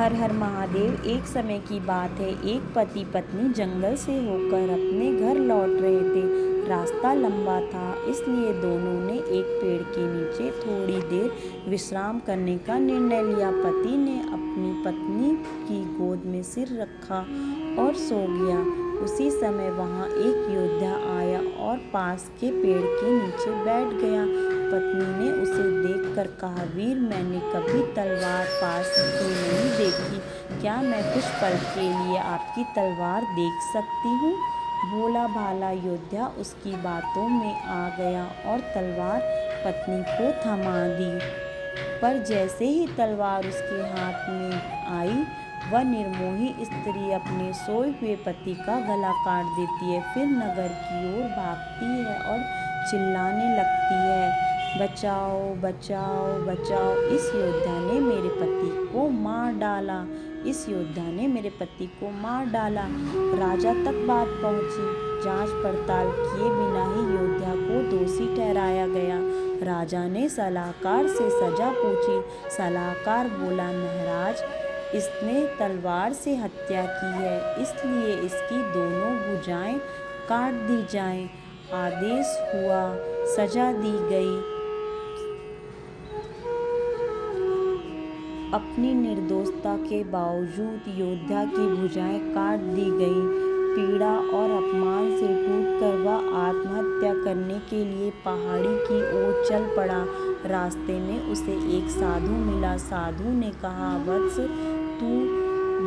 हर हर महादेव। एक समय की बात है, एक पति पत्नी जंगल से होकर अपने घर लौट रहे थे। रास्ता लंबा था, इसलिए दोनों ने एक पेड़ के नीचे थोड़ी देर विश्राम करने का निर्णय लिया। पति ने अपनी पत्नी की गोद में सिर रखा और सो गया। उसी समय वहाँ एक योद्धा आया और पास के पेड़ के नीचे बैठ गया। पत्नी ने उसे देखकर कहा, वीर, मैंने कभी तलवार पास से नहीं देखी, क्या मैं कुछ पल के लिए आपकी तलवार देख सकती हूँ? भोला भाला योद्धा उसकी बातों में आ गया और तलवार पत्नी को थमा दी। पर जैसे ही तलवार उसके हाथ में आई, वह निर्मोही स्त्री अपने सोए हुए पति का गला काट देती है। फिर नगर की ओर भागती है और चिल्लाने लगती है, बचाओ बचाओ बचाओ, इस योद्धा ने मेरे पति को मार डाला, इस योद्धा ने मेरे पति को मार डाला। राजा तक बात पहुंची। जांच पड़ताल किए बिना ही योद्धा को दोषी ठहराया गया। राजा ने सलाहकार से सजा पूछी। सलाहकार बोला, महाराज, इसने तलवार से हत्या की है, इसलिए इसकी दोनों भुजाएं काट दी जाएं। आदेश हुआ, सजा दी गई। अपनी निर्दोषता के बावजूद योद्धा की भुजाएं काट दी गईं। पीड़ा और अपमान से टूटकर वह आत्महत्या करने के लिए पहाड़ी की ओर चल पड़ा। रास्ते में उसे एक साधु मिला। साधु ने कहा, वत्स, तू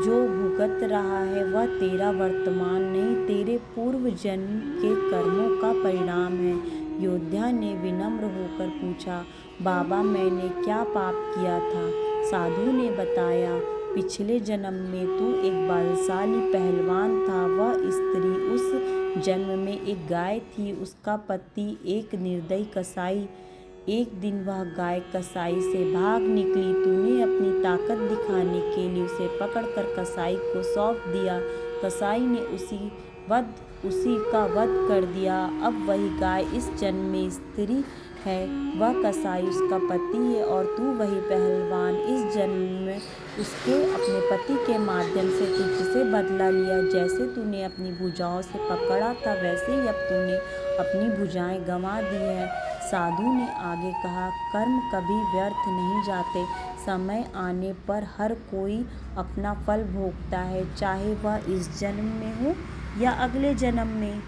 जो भुगत रहा है वह तेरा वर्तमान नहीं, तेरे पूर्व जन्म के कर्मों का परिणाम है। योद्धा ने विनम्र होकर पूछा, बाबा, मैंने क्या पाप किया था? साधु ने बताया, पिछले जन्म में तू एक बलशाली पहलवान था, वह स्त्री उस जन्म में एक गाय थी, उसका पति एक निर्दयी कसाई। एक दिन वह गाय कसाई से भाग निकली, तूने अपनी ताकत दिखाने के लिए उसे पकड़कर कसाई को सौंप दिया। कसाई ने उसी का वध कर दिया। अब वही गाय इस जन्म में स्त्री है, वह कसाई उसका पति है और तू वही पहलवान इस जन्म में उसके अपने पति के माध्यम से तुझसे बदला लिया। जैसे तूने अपनी भुजाओं से पकड़ा था, वैसे ही अब तूने अपनी भुजाएं गंवा दी है। साधु ने आगे कहा, कर्म कभी व्यर्थ नहीं जाते, समय आने पर हर कोई अपना फल भोगता है, चाहे वह इस जन्म में हो या अगले जन्म में।